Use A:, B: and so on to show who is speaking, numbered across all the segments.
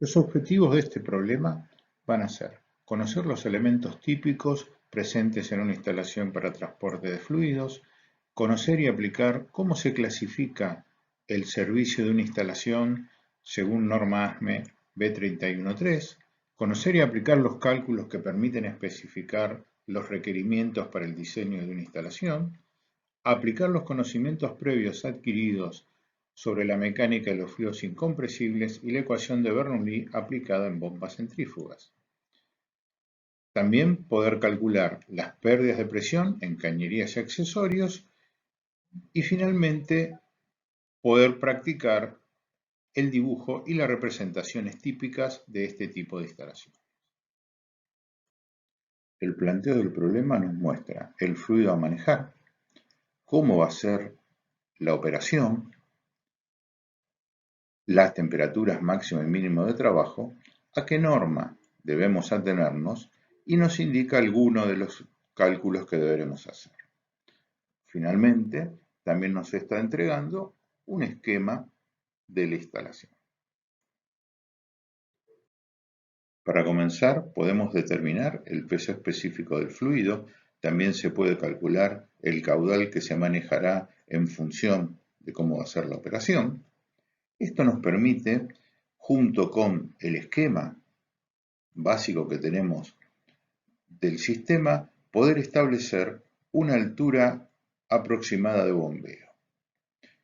A: Los objetivos de este problema van a ser conocer los elementos típicos presentes en una instalación para transporte de fluidos, conocer y aplicar cómo se clasifica el servicio de una instalación según norma ASME B313, conocer y aplicar los cálculos que permiten especificar los requerimientos para el diseño de una instalación, aplicar los conocimientos previos adquiridos sobre la mecánica de los fluidos incompresibles y la ecuación de Bernoulli aplicada en bombas centrífugas. También poder calcular las pérdidas de presión en cañerías y accesorios y finalmente poder practicar el dibujo y las representaciones típicas de este tipo de instalación. El planteo del problema nos muestra el fluido a manejar, cómo va a ser la operación, las temperaturas máximo y mínimo de trabajo, a qué norma debemos atenernos y nos indica algunos de los cálculos que deberemos hacer. Finalmente, también nos está entregando un esquema de la instalación. Para comenzar, podemos determinar el peso específico del fluido. También se puede calcular el caudal que se manejará en función de cómo va a ser la operación. Esto nos permite, junto con el esquema básico que tenemos del sistema, poder establecer una altura aproximada de bombeo.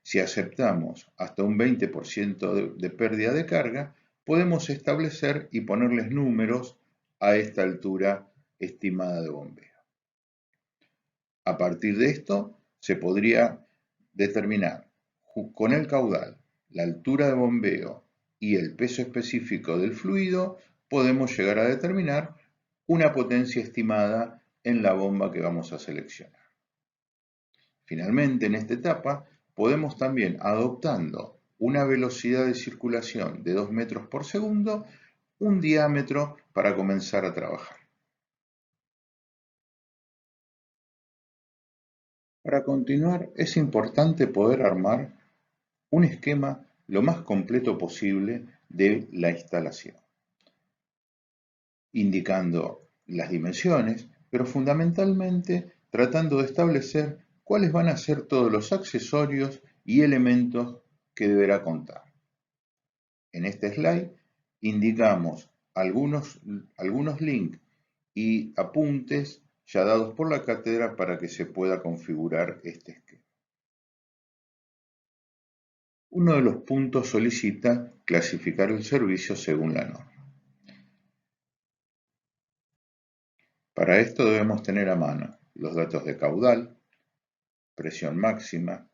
A: Si aceptamos hasta un 20% de pérdida de carga, podemos establecer y ponerles números a esta altura estimada de bombeo. A partir de esto, se podría determinar con el caudal, la altura de bombeo y el peso específico del fluido, podemos llegar a determinar una potencia estimada en la bomba que vamos a seleccionar. Finalmente, en esta etapa, podemos también, adoptando una velocidad de circulación de 2 metros por segundo, un diámetro para comenzar a trabajar. Para continuar, es importante poder armar un esquema lo más completo posible de la instalación, indicando las dimensiones, pero fundamentalmente tratando de establecer cuáles van a ser todos los accesorios y elementos que deberá contar. En este slide indicamos algunos links y apuntes ya dados por la cátedra para que se pueda configurar este esquema. Uno de los puntos solicita clasificar el servicio según la norma. Para esto debemos tener a mano los datos de caudal, presión máxima,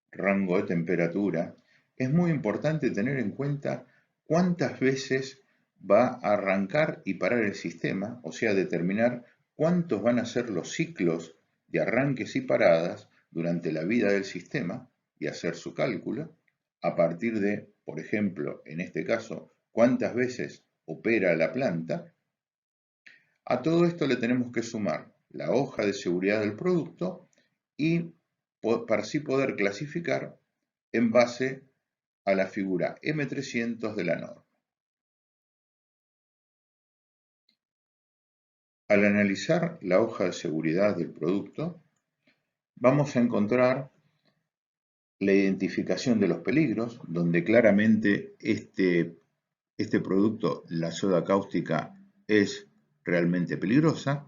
A: rango de temperatura. Es muy importante tener en cuenta cuántas veces va a arrancar y parar el sistema, o sea, determinar cuántos van a ser los ciclos de arranques y paradas durante la vida del sistema y hacer su cálculo a partir de, por ejemplo, en este caso, cuántas veces opera la planta. A todo esto le tenemos que sumar la hoja de seguridad del producto y para así poder clasificar en base a la figura M300 de la norma. Al analizar la hoja de seguridad del producto, vamos a encontrar la identificación de los peligros, donde claramente este producto, la soda cáustica, es realmente peligrosa.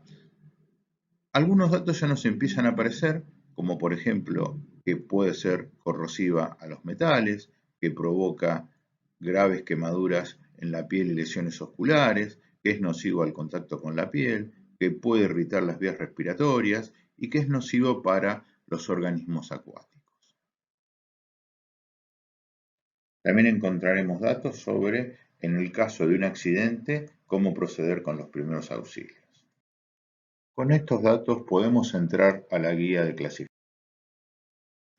A: Algunos datos ya nos empiezan a aparecer, como por ejemplo que puede ser corrosiva a los metales, que provoca graves quemaduras en la piel y lesiones oculares, que es nocivo al contacto con la piel, que puede irritar las vías respiratorias y que es nocivo para los organismos acuáticos. También encontraremos datos sobre, en el caso de un accidente, cómo proceder con los primeros auxilios. Con estos datos podemos entrar a la guía de clasificación.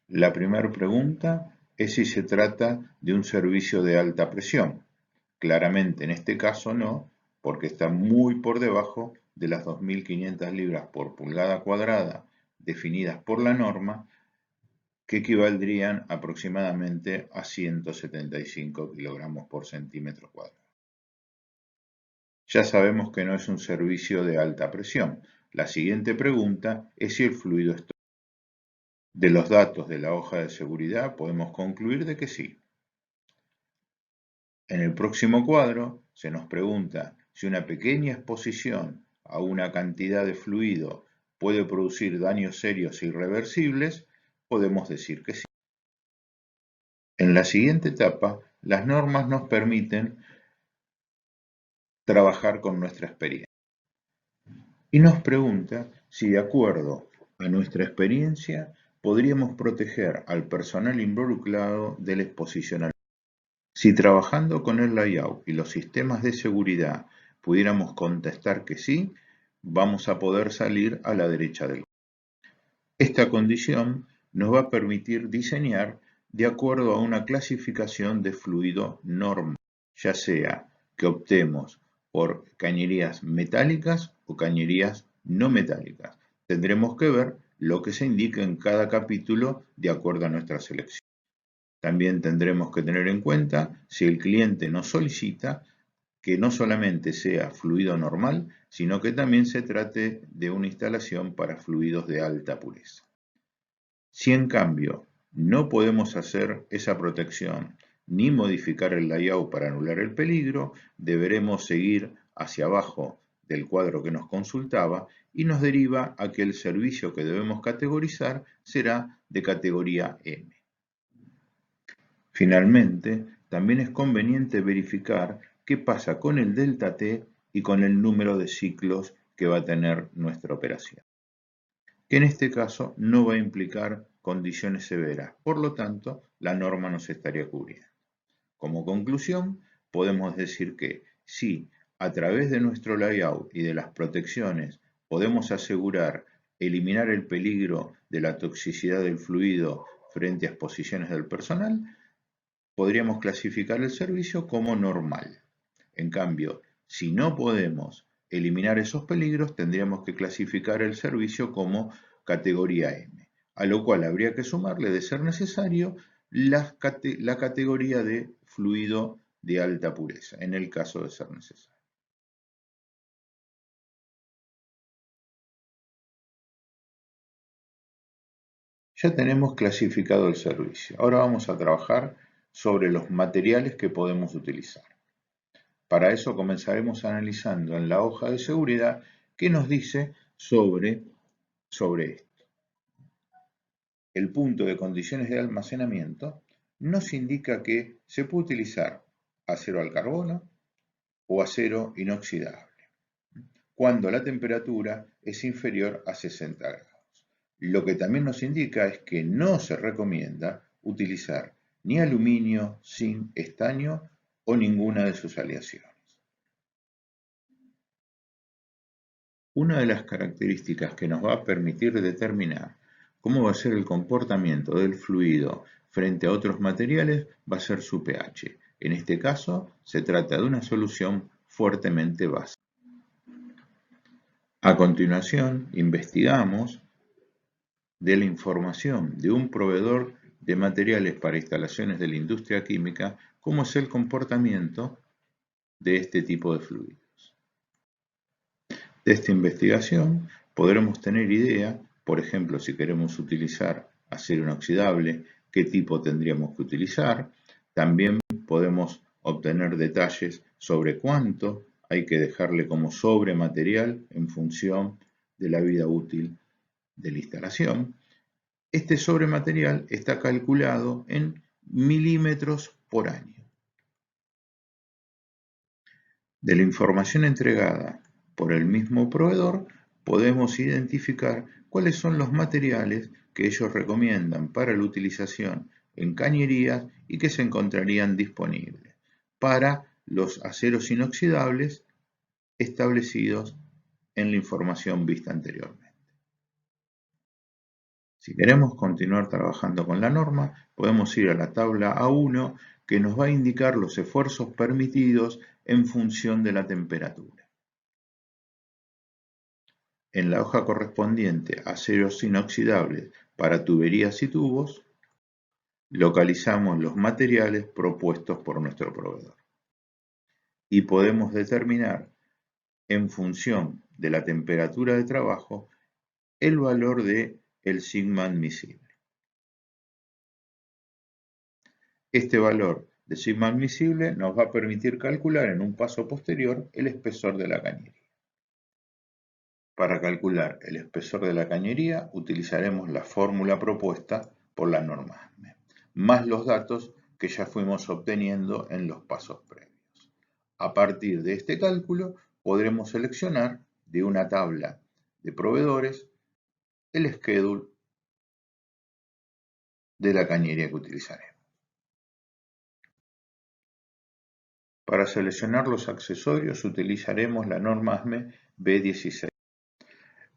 A: La primera pregunta es si se trata de un servicio de alta presión. Claramente en este caso no, porque está muy por debajo de las 2.500 libras por pulgada cuadrada definidas por la norma, que equivaldrían aproximadamente a 175 kilogramos por centímetro cuadrado. Ya sabemos que no es un servicio de alta presión. La siguiente pregunta es si el fluido es tóxico. De los datos de la hoja de seguridad podemos concluir de que sí. En el próximo cuadro se nos pregunta si una pequeña exposición a una cantidad de fluido puede producir daños serios e irreversibles. Podemos decir que sí. En la siguiente etapa, las normas nos permiten trabajar con nuestra experiencia y nos pregunta si, de acuerdo a nuestra experiencia, podríamos proteger al personal involucrado de la exposición al fluido. Si trabajando con el layout y los sistemas de seguridad pudiéramos contestar que sí, vamos a poder salir a la derecha del cuadro. Esta condición nos va a permitir diseñar de acuerdo a una clasificación de fluido normal, ya sea que optemos por cañerías metálicas o cañerías no metálicas. Tendremos que ver lo que se indica en cada capítulo de acuerdo a nuestra selección. También tendremos que tener en cuenta si el cliente nos solicita que no solamente sea fluido normal, sino que también se trate de una instalación para fluidos de alta pureza. Si en cambio no podemos hacer esa protección ni modificar el layout para anular el peligro, deberemos seguir hacia abajo del cuadro que nos consultaba y nos deriva a que el servicio que debemos categorizar será de categoría M. Finalmente, también es conveniente verificar qué pasa con el delta T y con el número de ciclos que va a tener nuestra operación, que en este caso no va a implicar condiciones severas, por lo tanto, la norma nos estaría cubriendo. Como conclusión, podemos decir que si a través de nuestro layout y de las protecciones podemos asegurar eliminar el peligro de la toxicidad del fluido frente a exposiciones del personal, podríamos clasificar el servicio como normal. En cambio, si no podemos eliminar esos peligros, tendríamos que clasificar el servicio como categoría M, a lo cual habría que sumarle, de ser necesario, la categoría de fluido de alta pureza, en el caso de ser necesario. Ya tenemos clasificado el servicio. Ahora vamos a trabajar sobre los materiales que podemos utilizar. Para eso comenzaremos analizando en la hoja de seguridad qué nos dice sobre esto. El punto de condiciones de almacenamiento nos indica que se puede utilizar acero al carbono o acero inoxidable cuando la temperatura es inferior a 60 grados. Lo que también nos indica es que no se recomienda utilizar ni aluminio, zinc, estaño o ninguna de sus aleaciones. Una de las características que nos va a permitir determinar cómo va a ser el comportamiento del fluido frente a otros materiales va a ser su pH. En este caso, se trata de una solución fuertemente básica. A continuación, investigamos de la información de un proveedor de materiales para instalaciones de la industria química cómo es el comportamiento de este tipo de fluidos. De esta investigación podremos tener idea, por ejemplo, si queremos utilizar acero inoxidable, qué tipo tendríamos que utilizar. También podemos obtener detalles sobre cuánto hay que dejarle como sobrematerial en función de la vida útil de la instalación. Este sobrematerial está calculado en milímetros por año. De la información entregada por el mismo proveedor, podemos identificar cuáles son los materiales que ellos recomiendan para la utilización en cañerías y que se encontrarían disponibles para los aceros inoxidables establecidos en la información vista anteriormente. Si queremos continuar trabajando con la norma, podemos ir a la tabla A1 que nos va a indicar los esfuerzos permitidos en función de la temperatura. En la hoja correspondiente a aceros inoxidables para tuberías y tubos, localizamos los materiales propuestos por nuestro proveedor y podemos determinar en función de la temperatura de trabajo el valor de el sigma admisible. Este valor de sigma admisible nos va a permitir calcular en un paso posterior el espesor de la cañería. Para calcular el espesor de la cañería utilizaremos la fórmula propuesta por la norma ASME, más los datos que ya fuimos obteniendo en los pasos previos. A partir de este cálculo podremos seleccionar de una tabla de proveedores el schedule de la cañería que utilizaremos. Para seleccionar los accesorios utilizaremos la norma ASME B16.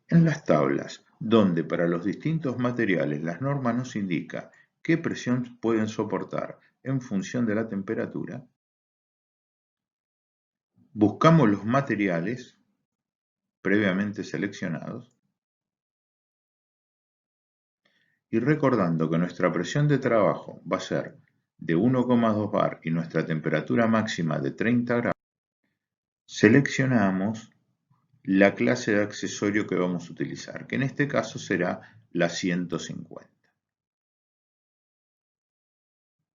A: En las tablas, donde para los distintos materiales las normas nos indican qué presión pueden soportar en función de la temperatura, buscamos los materiales previamente seleccionados y recordando que nuestra presión de trabajo va a ser de 1,2 bar y nuestra temperatura máxima de 30 grados, seleccionamos la clase de accesorio que vamos a utilizar, que en este caso será la 150.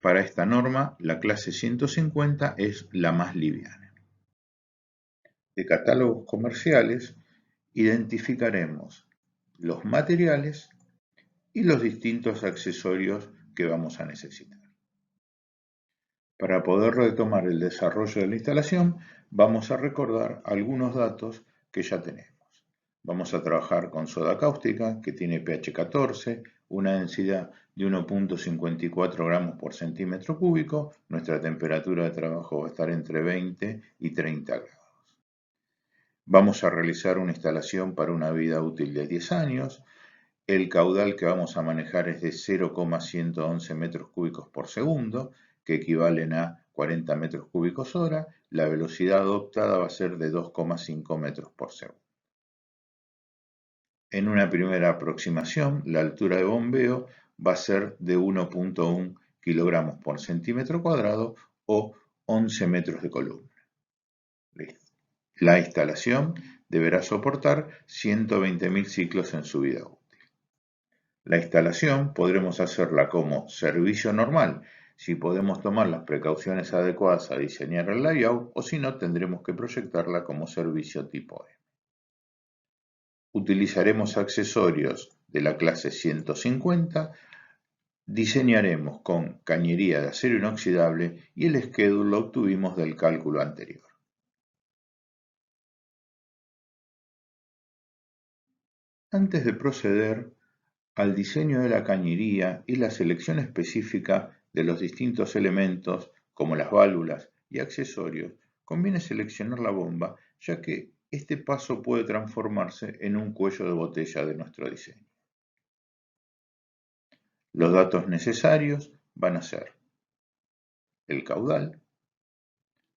A: Para esta norma, la clase 150 es la más liviana. De catálogos comerciales, identificaremos los materiales y los distintos accesorios que vamos a necesitar. Para poder retomar el desarrollo de la instalación, vamos a recordar algunos datos que ya tenemos. Vamos a trabajar con soda cáustica, que tiene pH 14, una densidad de 1,54 gramos por centímetro cúbico. Nuestra temperatura de trabajo va a estar entre 20 y 30 grados. Vamos a realizar una instalación para una vida útil de 10 años. El caudal que vamos a manejar es de 0,111 metros cúbicos por segundo, que equivalen a 40 metros cúbicos hora. La velocidad adoptada va a ser de 2,5 metros por segundo. En una primera aproximación, la altura de bombeo va a ser de 1,1 kilogramos por centímetro cuadrado o 11 metros de columna. La instalación deberá soportar 120.000 ciclos en su vida útil. La instalación podremos hacerla como servicio normal, si podemos tomar las precauciones adecuadas a diseñar el layout, o si no, tendremos que proyectarla como servicio tipo E. Utilizaremos accesorios de la clase 150, diseñaremos con cañería de acero inoxidable y el schedule lo obtuvimos del cálculo anterior. Antes de proceder al diseño de la cañería y la selección específica de los distintos elementos como las válvulas y accesorios, conviene seleccionar la bomba, ya que este paso puede transformarse en un cuello de botella de nuestro diseño. Los datos necesarios van a ser el caudal,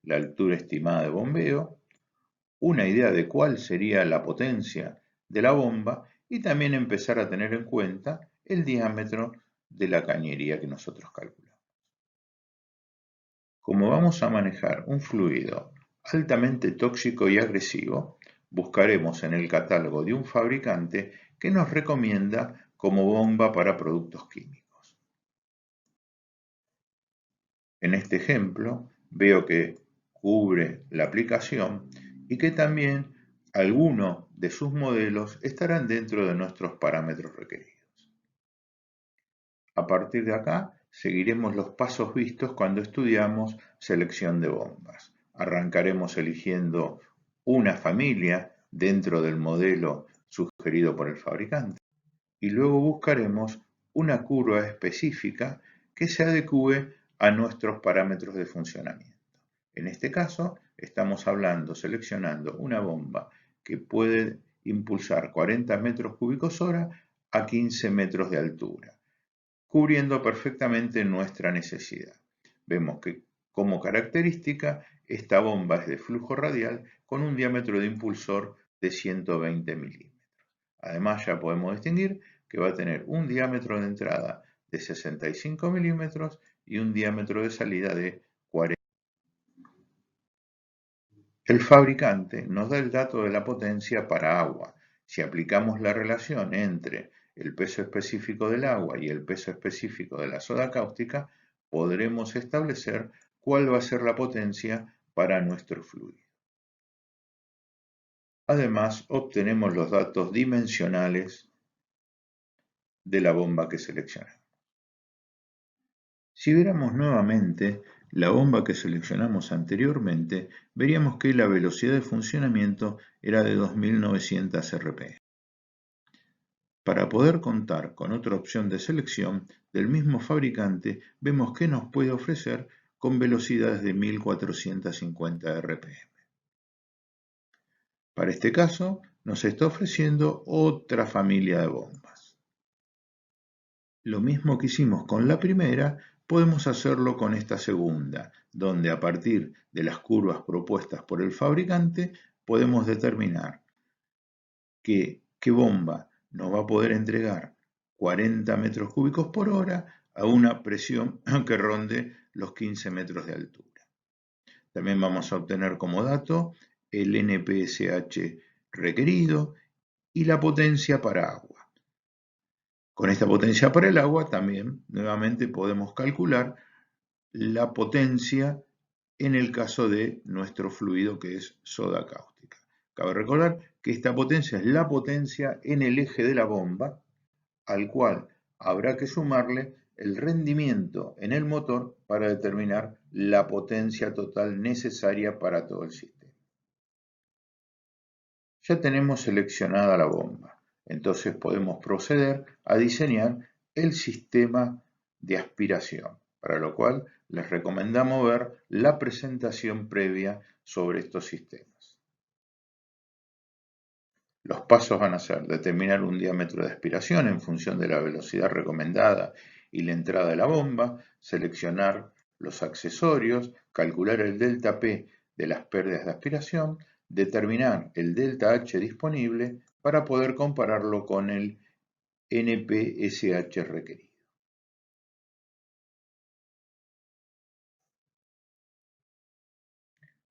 A: la altura estimada de bombeo, una idea de cuál sería la potencia de la bomba y también empezar a tener en cuenta el diámetro de la cañería que nosotros calculamos. Como vamos a manejar un fluido altamente tóxico y agresivo, buscaremos en el catálogo de un fabricante que nos recomienda como bomba para productos químicos. En este ejemplo veo que cubre la aplicación y que también algunos de sus modelos estarán dentro de nuestros parámetros requeridos. A partir de acá seguiremos los pasos vistos cuando estudiamos selección de bombas. Arrancaremos eligiendo una familia dentro del modelo sugerido por el fabricante y luego buscaremos una curva específica que se adecue a nuestros parámetros de funcionamiento. En este caso estamos seleccionando una bomba que puede impulsar 40 metros cúbicos hora a 15 metros de altura, cubriendo perfectamente nuestra necesidad. Vemos que como característica esta bomba es de flujo radial con un diámetro de impulsor de 120 milímetros. Además ya podemos distinguir que va a tener un diámetro de entrada de 65 milímetros y un diámetro de salida de 40. El fabricante nos da el dato de la potencia para agua. Si aplicamos la relación entre el peso específico del agua y el peso específico de la soda cáustica, podremos establecer cuál va a ser la potencia para nuestro fluido. Además, obtenemos los datos dimensionales de la bomba que seleccionamos. Si viéramos nuevamente la bomba que seleccionamos anteriormente, veríamos que la velocidad de funcionamiento era de 2900 RPM. Para poder contar con otra opción de selección del mismo fabricante, vemos que nos puede ofrecer con velocidades de 1450 RPM. Para este caso, nos está ofreciendo otra familia de bombas. Lo mismo que hicimos con la primera, podemos hacerlo con esta segunda, donde a partir de las curvas propuestas por el fabricante, podemos determinar qué bomba nos va a poder entregar 40 metros cúbicos por hora a una presión que ronde los 15 metros de altura. También vamos a obtener como dato el NPSH requerido y la potencia para agua. Con esta potencia para el agua también nuevamente podemos calcular la potencia en el caso de nuestro fluido que es soda cáustica. Cabe recordar que esta potencia es la potencia en el eje de la bomba, al cual habrá que sumarle el rendimiento en el motor para determinar la potencia total necesaria para todo el sistema. Ya tenemos seleccionada la bomba, entonces podemos proceder a diseñar el sistema de aspiración, para lo cual les recomendamos ver la presentación previa sobre estos sistemas. Los pasos van a ser determinar un diámetro de aspiración en función de la velocidad recomendada y la entrada de la bomba, seleccionar los accesorios, calcular el delta P de las pérdidas de aspiración, determinar el delta H disponible para poder compararlo con el NPSH requerido.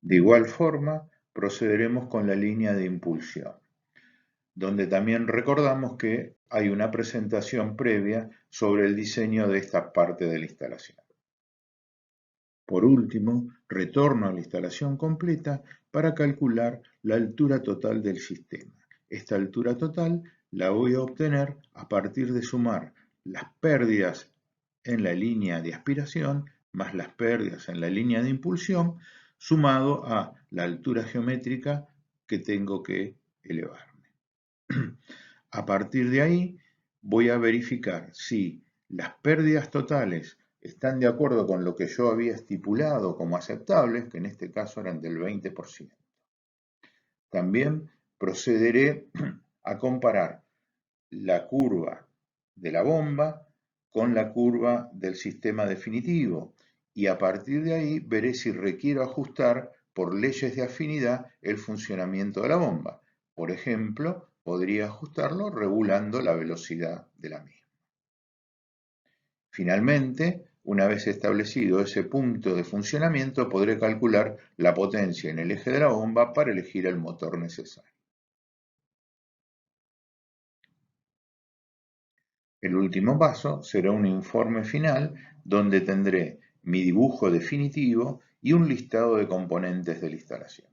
A: De igual forma, procederemos con la línea de impulsión, donde también recordamos que hay una presentación previa sobre el diseño de esta parte de la instalación. Por último, retorno a la instalación completa para calcular la altura total del sistema. Esta altura total la voy a obtener a partir de sumar las pérdidas en la línea de aspiración más las pérdidas en la línea de impulsión, sumado a la altura geométrica que tengo que elevarme. A partir de ahí voy a verificar si las pérdidas totales están de acuerdo con lo que yo había estipulado como aceptables, que en este caso eran del 20%. También procederé a comparar la curva de la bomba con la curva del sistema definitivo y a partir de ahí veré si requiero ajustar por leyes de afinidad el funcionamiento de la bomba. Por ejemplo, podría ajustarlo regulando la velocidad de la misma. Finalmente, una vez establecido ese punto de funcionamiento, podré calcular la potencia en el eje de la bomba para elegir el motor necesario. El último paso será un informe final donde tendré mi dibujo definitivo y un listado de componentes de la instalación.